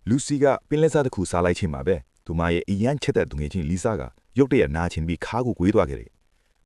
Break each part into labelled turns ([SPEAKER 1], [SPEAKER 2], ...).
[SPEAKER 1] လူစီကပင်လက်စားတစ်ခုစားလိုက်ချင်းမှာပဲသူမရဲ့အရန်ချက်တဲ့သူငယ်ချင်းလီဆာကရုတ်တရက်နာချင်းပြီးခါကိုကွေးသွားခဲ့တယ်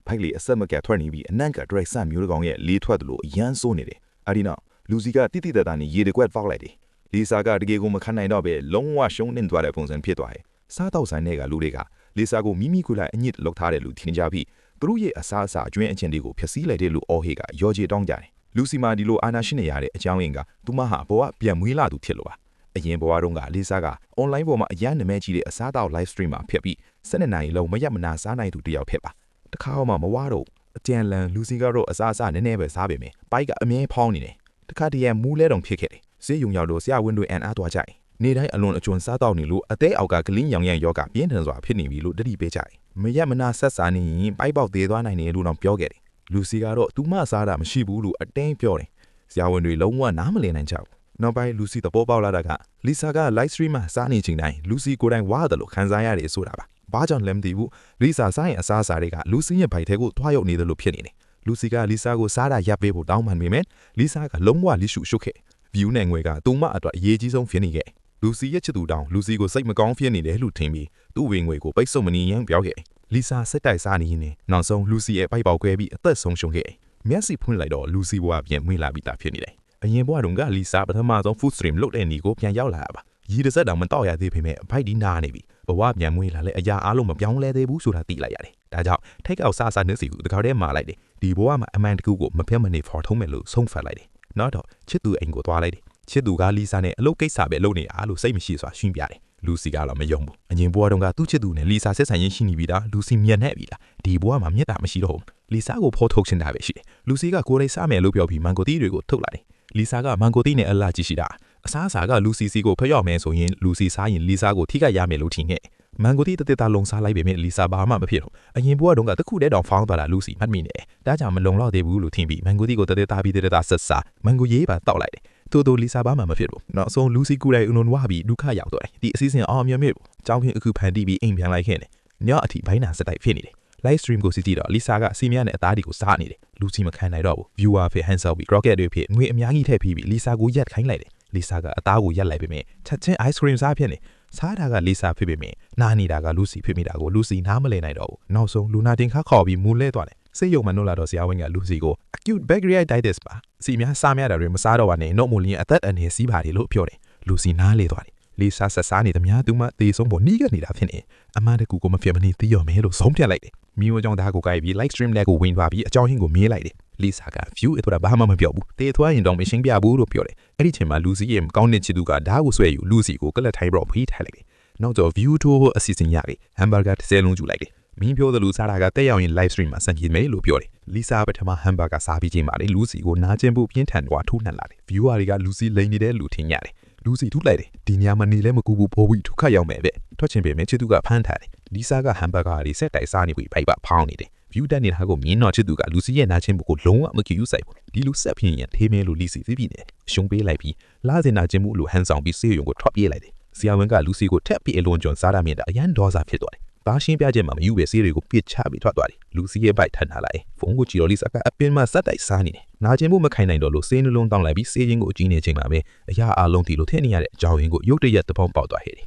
[SPEAKER 1] ဖိုက်လီအဆက်မကထွက်နေပြီးအနံ့ကဒရိုက်ဆန်မျိုးကောင်ရဲ့လေးထွက်သလိုအရန်စိုးနေတယ်အဲ့ဒီနောက်လူစီကတိတိတတ်တာနဲ့ရေတကွက်ပေါက်လိုက်တယ်လီဆာကတကယ်ကိုမခံနိုင်တော့ပဲလုံးဝရှုံးနေသွားတဲ့ပုံစံဖြစ်သွားတယ်စားတော့ဆိုင်တွေကလူတွေကလီဆာကိုမိမိကိုယ်လိုက်အညစ်လောက်ထားတယ်လို့ထင်ကြပြီးသူတို့ရဲ့အစားအစာအကျွင်းအကျင်တွေကိုဖျက်ဆီးလိုက်တယ်လို့အော်ဟေကရောကြေတောင်းကြတယ်လူစီမာဒီလိုအာနာရှင်နေရတဲ့အကြောင်းရင်းကသူမဟာဘဝပြန်မွေးလာသူဖြစ်လို့ပါအရင်ဘဝတုန်းကလီဆာကအွန်လိုင်းပေါ်မှာအရန်နာမည်ကြီးတဲ့အစားတောက် live stream မှာဖြစ်ပြီး12နာရီလုံးမရက်မနာစားနိုင်သူတယောက်ဖြစ်ပါတခါမှမဝါတော့အကြံလန်လူစီကတော့အစားအစာနည်းနည်းပဲစားပေမယ့်ပိုက်ကအမြဲဖောင်းနေတယ်တခါတည်းမူးလဲတုံဖြစ်ခဲ့တယ်ဈေးရုံရောက်လို့ဆရာဝန်တွေအန်အားသွားကြတယ်နေတိုင်းအလွန်အကျွံစားတောက်နေလို့အသေးအောက်ကဂလင်းရောင်ရန်ယောဂပြင်းထန်စွာဖြစ်နေပြီလို့တတိပေးကြတယ်မရက်မနာဆက်စားနေရင်ပိုက်ပေါက်သေးသွားနိုင်တယ်လို့တော့ပြောခဲ့တယ်လူစီကတော့သူမစားတာမရှိဘူးလို့အတင်းပြောတယ်ဆရာဝန်တွေလုံးဝနားမလည်နိုင်ကြဘူးနောက်ပိုင်းလူစီသဘောပေါက်လာတာကလီဆာက live stream မှာစားနေချိန်တိုင်းလူစီကိုယ်တိုင်ဝါတယ်လို့ခံစားရတယ်ဆိုတာပါဘာကြောင့်လဲမသိဘူးလီဆာစားရင်အစားအစာတွေကလူစီရဲ့ဘိုက်ထဲကိုတွားရောက်နေတယ်လို့ဖြစ်နေတယ်လူစီကလီဆာကိုစားတာရပ်ပေးဖို့တောင်းပန်ပေမဲ့လီဆာကလုံးဝလိရှုရှုခဲ့ view နဲ့ငွေကသူမအတွက်အရေးကြီးဆုံးဖြစ်နေခဲ့လူစီရဲ့ချစ်သူတောင်းလူစီကိုစိတ်မကောင်းဖြစ်နေတယ်လို့ထင်ပြီးသူ့ဝင်ငွေကိုပိတ်ဆို့မနေရန်ပြောခဲ့လီဆာစက်တိုက်စားနေရင်နောက်ဆုံးလူစီရဲ့ပိုက်ပေါက်ခွဲပြီးအသက်ဆုံးရှုံးခဲ့မျက်စိဖွင့်လိုက်တော့လူစီဘဝပြန်မွေးလာပြီးသားဖြစ်နေတယ်အရင်ဘဝတုန်းကလီဆာပထမဆုံး food stream လုပ်တဲ့နေကိုပြန်ရောက်လာတာပါရီတစ်စက်တောင်မတော့ရသေးပေမဲ့ဘိုက်ဒီနာနေပြီဘဝပြန်မွေးလာလဲအရာအားလုံးမပြောင်းလဲသေးဘူးဆိုတာသိလိုက်ရတယ်ဒါကြောင့်ထိတ်ကောက်စားစားနေစီကိုတခါတည်းမာလိုက်တယ်ဒီဘဝမှာအမှန်တကူကိုမပြတ်မနေဖော်ထုံးမယ်လို့ဆုံးဖြတ်လိုက်တယ်နောက်တော့ချစ်သူအိမ်ကိုသွားလိုက်တယ်ချစ်သူကလီဆာနဲ့အလုပ်ကိစ္စပဲလုပ်နေအားလို့စိတ်မရှိစွာရှင်းပြတယ်လူစီကတော့မယုံဘူးအရင်ဘဝတုန်းကသူ့ချစ်သူနဲ့လီဆာဆက်ဆံရေးရှိနေပြီလားလူစီမျက်နှက်ပြီလားဒီဘဝမှာမျက်တာမရှိတော့ဘူးလီဆာကိုဖော်ထုတ်ချင်တာပဲရှိတယ်လူစီကကိုယ်တိုင်စားမယ်လို့ပြောပြီးမန်ကိုတီတွေကိုထုတ်လာတယ်လီဆာကမန်ကိုတီနဲ့အလာကြည့်ရှိတာအစားအစာကလူစီစီကိုဖျောက်မယ်ဆိုရင်လူစီစားရင်လီဆာကိုထိခိုက်ရမယ်လို့ထင်ခဲ့မန်ကိုတီတသက်တာလုံစားလိုက်ပေမဲ့လီဆာဘာမှမဖြစ်တော့အရင်ဘဝတုန်းကတခုတည်းတောင်ဖောင်းသွားတာလူစီမှတ်မိနေဒါကြောင့်မလုံလောက်သေးဘူးလို့ထင်ပြီးမန်ကိုတီကိုတသက်တာပြီးတသက်တာဆက်စားမန်ကိုရေးပါတောက်လိုက်တယ်တိုလီဆာဘာမှမဖြစ်ဘူးနောက်ဆုံးလူစီကူတိုင်အွန်ဝါပြီးဒုက္ခရောက်သွားတယ်ဒီအစည်းအဝေးအောင်မြင်မြစ်ကြောင်းခင်းအခုဖန်တီးပြီးအိမ်ပြန်လိုက်ခဲ့တယ်ညအထိဘိုင်းနာစတိုက်ဖြစ်နေတယ် live stream ကိုစီးကြည့်တော့လီဆာကစီမီယာနဲ့အသားဒီကိုစားနေတယ်လူစီမခံနိုင်တော့ဘူး viewer ဖြစ် hands up ပြီး rocket တွေဖြစ်ငွေအများကြီးထည့်ပြီးလီဆာကိုရက်ခိုင်းလိုက်တယ်လီဆာကအသားကိုရက်လိုက်ပေမဲ့ချက်ချင်း ice cream စားဖြစ်နေစားတာကလီဆာဖြစ်ပေမဲ့နားနေတာကလူစီဖြစ်မိတာကိုလူစီနားမလည်နိုင်တော့ဘူးနောက်ဆုံးလူနာတင်ခါခေါ်ပြီးမူလဲသွားတယ်စိတ်ယုံမှနှုတ်လာတော့ဆရာဝန်ကလူစီကို acute pancreatitis ပါစီများစားများတာတွေမစားတော့ပါနဲ့နှုတ်မလင်းအသက်အန္တရာယ်စီးပါတယ်လို့ပြောတယ်လူစီနားလေသွားတယ်လီဆာဆက်စားနေသမျှသူမသေဆုံးဖို့နှီးကနေတာဖြစ်နေအမှန်တကူကိုမဖြစ်မနေသိရမယ်လို့ဆုံးဖြတ်လိုက်တယ်မီယိုကြောင့်သားကိုကိုက်ပြီး live stream နဲ့ကိုဝင်သွားပြီးအကြောင်းရင်းကိုမေးလိုက်တယ်လီဆာက view အတွက်ဘာမှမပြောဘူးတေးသွားရင်တော့မရှင်းပြဘူးလို့ပြောတယ်အဲ့ဒီချိန်မှာလူစီရဲ့ကောင်းတဲ့ချစ်သူကဓာတ်ကိုဆွဲယူလူစီကိုကလတ်ထိုင်းပြီးဖိထားလိုက်တယ်နောက်တော့ view ထိုးဖို့အစီအစဉ်ရတယ် hamburger တစ်စဲလုံးယူလိုက်တယ်မင်းပြောသလိုစားတာကတက်ရောက်ရင် live stream မှာစံကြည့်မယ်လို့ပြောတယ်လီဆာပထမ hamburger စားပြီးချိန်မှာလေလူစီကိုနာကျင်ဖို့ပြင်းထန်သွားထိုးနှံလာတယ် viewer တွေကလူစီလိန်နေတဲ့လူထင်ရတယ်လူစီထုတ်လိုက်တယ်ဒီညမှာနေလဲမကူဘူးပိုးပြီးဒုက္ခရောက်မယ်ပဲထွက်ချင်ပေမဲ့ချစ်သူကဖမ်းထားတယ်လီဆာက hamburger တွေဆက်တိုက်စားနေပြီးဖိုက်ပါဖောင်းနေတယ် view တက်နေတာကိုမြင်တော့ချစ်သူကလူစီရဲ့နာကျင်ဖို့ကိုလုံးဝမကြည့်ယူဆိုင်ဘူးဒီလူဆက်ဖြစ်ရင်ထေးမဲလို့လီစီသိပြီနေရှုံးပေးလိုက်ပြီးလာစင်နာကျင်မှုလို့ဟန်ဆောင်ပြီးဆေးရုံကိုထွက်ပြေးလိုက်တယ်ဆရာဝန်ကလူစီကိုထက်ပြီးအလွန်ကျွံစားရမြင်တာအရန်ဒေါသဖြစ်သွားတယ်ဘာရှင်းပြချက်မှမယူပဲဆေးတွေကိုပြစ်ချပြီးထွက်သွားတယ်လူစီရဲ့ဘိုက်ထန်ထားလိုက်ဖုန်းကိုကြည့်တော့လီဆာကအပင်မှာစက်တိုက်စားနေတယ်နာကျင်မှုမခိုင်နိုင်တော့လို့ဆေးနှလုံးတောင်းလိုက်ပြီးဆေးချင်းကိုအကြီးနေချိန်မှာပဲအရာအလုံးတီလို့ထည့်နေရတဲ့အကြောင်းရင်းကိုရုတ်တရက်သဘောပေါက်သွားခဲ့တယ်